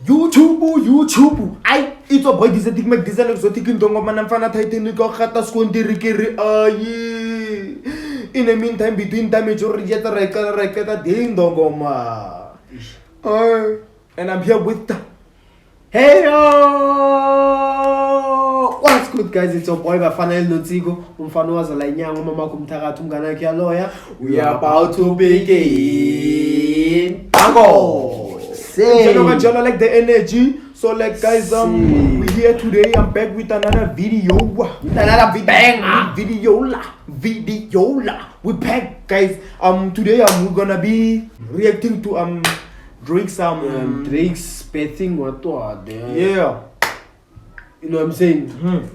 YouTube. It's a boy this a make this exotic in Dongoman and Fana Titanic or Hata Squandirikiri. In the meantime, between damage or yet a record ding dongoma. And I'm here with the Hey yo! What's good, guys? It's your boy Bafana Notigo. Umfano was a lanya, Mama Kumtara Tunganaki lawyer. We are about to begin. Tango! Say, like the energy. So, like, guys, we here today. I'm back with another video. Video. We back, guys. Today we're gonna be reacting to Drake's Drake's bathing what? Yeah. You know what I'm saying?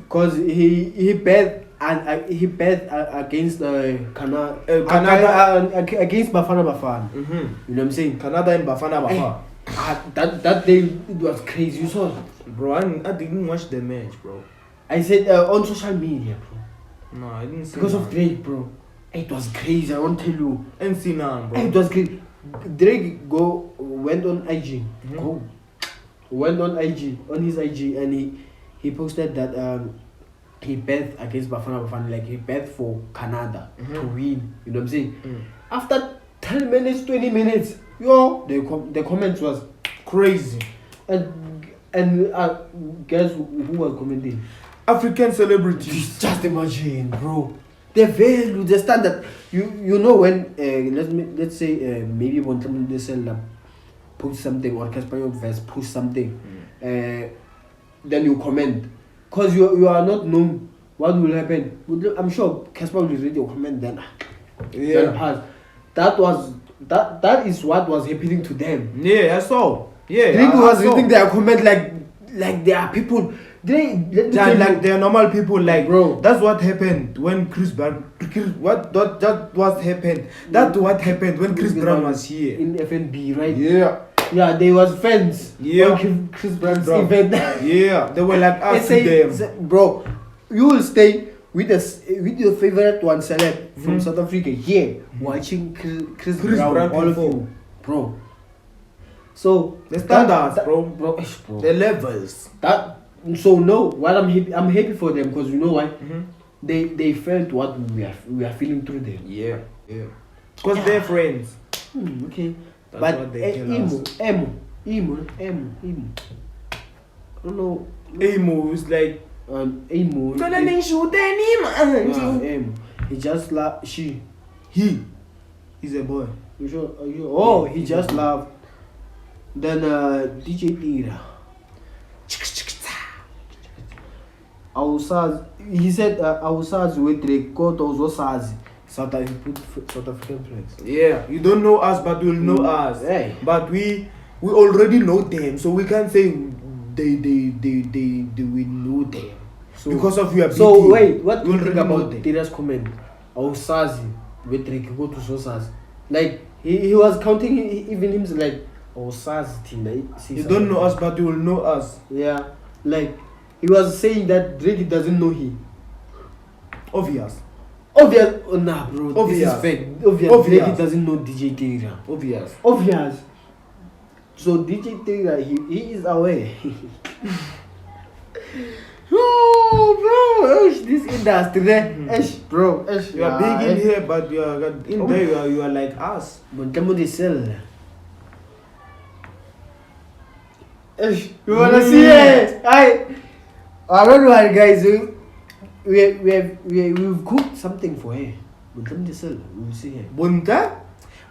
Because he bet against Canada against Bafana. You know what I'm saying? Canada and Bafana. That day it was crazy. You saw, bro. I didn't watch the match, bro. I said on social media, bro. No, I didn't see because of Drake, bro. It was crazy. I won't tell you. I didn't see none, bro. It was crazy. Drake went on IG. Went on IG on his IG and he posted that he bet against Bafana, like he bet for Canada to win. You know what I'm saying? After 10 minutes, 20 minutes, the comments was crazy. And guess who was commenting? African celebrities. Just imagine, bro. The value, the standard. You know when let's say maybe when someone post something or Casper Vest post something, then you comment, cause you are not known. What will happen? I'm sure Casper will read your comment then. Yeah. That is what was happening to them. Yeah, I saw. Yeah, Drake was reading their comment like they are people. They are normal people, like, bro. That's what happened when Chris Brown. What happened when Chris Brown was here in FNB, right? Yeah, they was fans. Yeah, on Chris Brown's event. Yeah, they were like us to them, bro. You will stay with your favorite one celeb from South Africa here watching Chris Brown, all of you, bro. So the standards, bro, the levels. So no, while I'm happy for them, because you know why? They felt what we are feeling through them. Yeah. Because they're friends. Okay. That's but what they tell us. Emo. I don't know. Emo is like Emo. He just laughed. He's a boy. You sure? Oh, he just laughed. Then DJ Tira. He said Awusazi with Drake got also Sazi. South African friends. Yeah, you don't know us, but you'll know us. Hey. But we already know them, so we can't say they will know them. So, because of your. So wait, what do you think about Tira's comment? Awusazi with Drake go to Sazi. Like he was counting even him like Awusazi. You don't know us, but you will know us. Yeah, like. He was saying that Drake doesn't know him. Obvious. Oh, nah, bro. Obvious. This is fake. Obvious. Drake doesn't know DJ Tira. Obvious. So DJ Tira, he is aware. Oh, bro. This industry. Bro. You are big in here, but you are in there. You are like us. But come on, they sell. You wanna see it? I don't know, guys. We've cooked something for her. But let me sell. We'll see her. Bunta?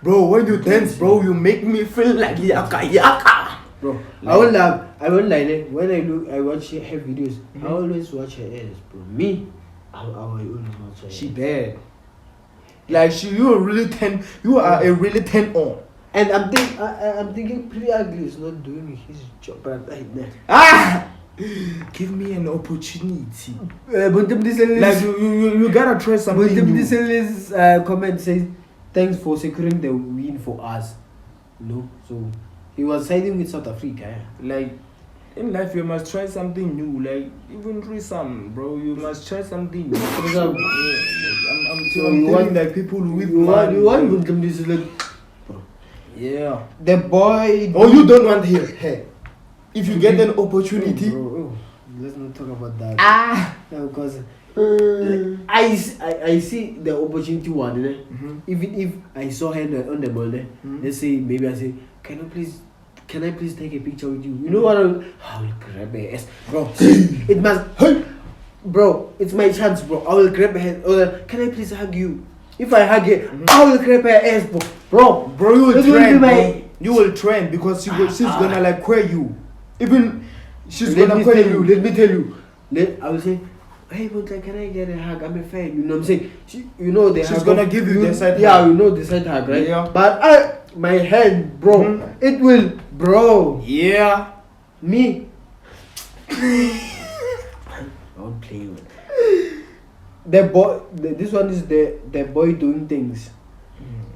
Bro, when you dance, bro, you make me feel like yaka. Bro, I won't lie. When I watch her videos, I always watch her ass, bro. Me, I always watch her. She bad. Like you are a really 10 on. And I'm thinking pretty ugly is not doing his job right now. Give me an opportunity. But like you gotta try something new. This comment says, thanks for securing the win for us. No, so he was siding with South Africa. Like in life, you must try something new. Like even threesome, bro. You must try something new. I'm telling like people with money. You want this like. Yeah. The boy. Oh, you don't want hair. if you get an opportunity. Let's not talk about that. Because I see the opportunity one. Even if I saw her on the ball, let's say maybe I say, can I please take a picture with you? You know what? I'll grab her ass, bro. It must, bro. It's my chance, bro. I will grab her head. Or can I please hug you? If I hug her, I will grab her ass, bro. You will trend, bro. You will trend because she's gonna like queer you. Even she's gonna queer you. Let me tell you. I will say, hey, but can I get a hug? I'm a fan. You know what I'm saying? She's gonna give you the side hug. Yeah, you know the side hug, right? Yeah. But my hand, bro, it will, bro. Yeah. Me. I won't play with. This one is the boy doing things.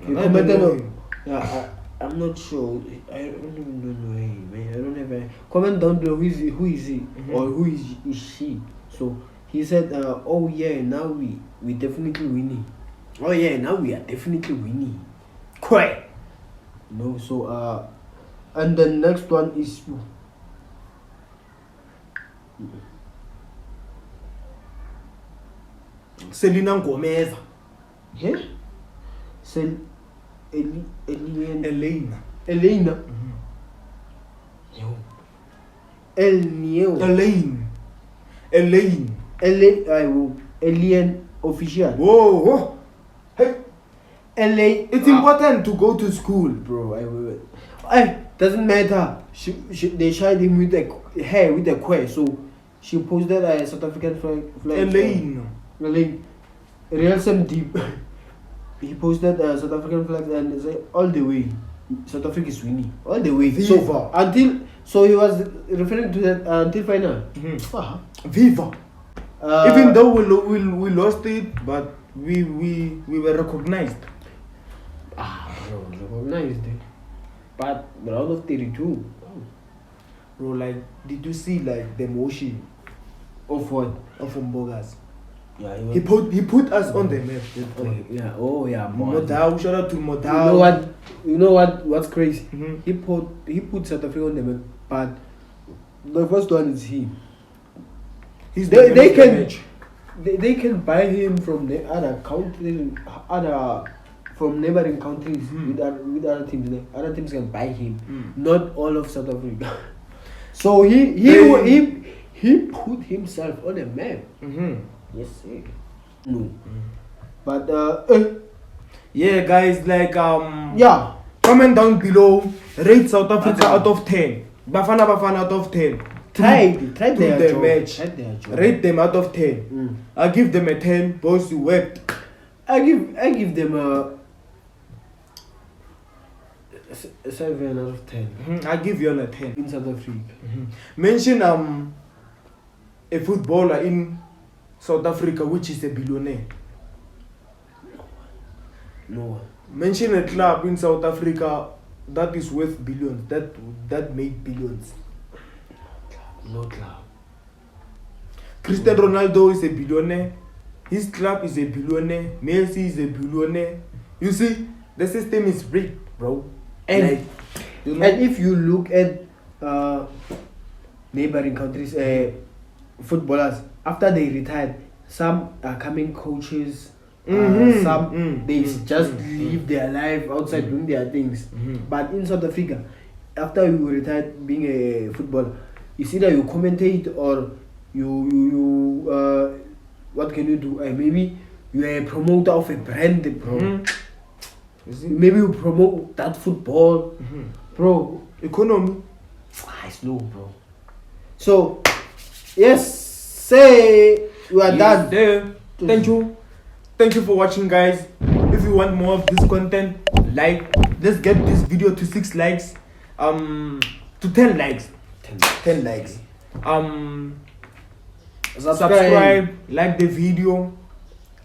You commented on. Yeah, I'm not sure. I don't even know him, man. I don't have a comment down below. Who is he or who is she? So he said, "Oh yeah, now we definitely winning. Oh yeah, now we are definitely winning. Quite. No, so and the next one is you. Selena Gomez. Yeah. Elena. Yo. Alien official. Whoa. Hey. LA. It's important to go to school, bro. Doesn't matter. They shined him with the hair with the queer. So she posted a South African flag. Elaine. Real some deep. He posted South African flag and said all the way. South Africa is winning all the way. Viva. So he was referring to that until final. Viva. Even though we lost it, but we were recognized. Bro, recognized. But round of 32. Bro, like, did you see like the motion of what? Of Mbogas? Yeah, he put us on the map. Yeah. Oh yeah. Modao, shout out to Modao. You know what's crazy? He put South Africa on the map, but the first one is him. They can buy him from the other countries, from neighboring countries with other teams. Other teams can buy him, not all of South Africa. So he put himself on the map. Yes, sir. No. But yeah, guys, like yeah. Comment down below. Rate South Africa out of 10. Bafana out of 10. Try their match. Rate them out of 10. I give them a 10. Boss, you wept. I give them a 7 out of 10. I give you a 10 in South Africa. Mention a footballer in South Africa which is a billionaire. No one. Mention a club in South Africa that is worth billions, that made billions. No club. Cristiano Ronaldo is a billionaire. His club is a billionaire. Messi is a billionaire. You see, the system is rigged, bro. And if you look at neighboring countries, footballers, after they retired, some are coming coaches. Some they just live their life outside doing their things. But in South Africa, after you retired being a footballer, it's either you commentate or you what can you do? Maybe you are a promoter of a brand, bro. Maybe you promote that football, bro. Economy. It's low, bro. So yes, say we are done. There. Thank you for watching, guys. If you want more of this content, let's get this video to 6 likes, to 10 likes. 10 likes. Subscribe, like the video.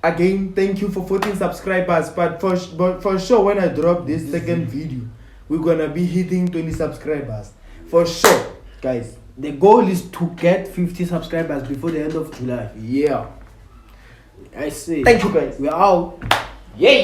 Again, thank you for 14 subscribers. But for sure, when I drop this second video, we're gonna be hitting 20 subscribers. For sure, guys. The goal is to get 50 subscribers before the end of July. Yeah. I see. Thank you, guys. We're out. Yeah.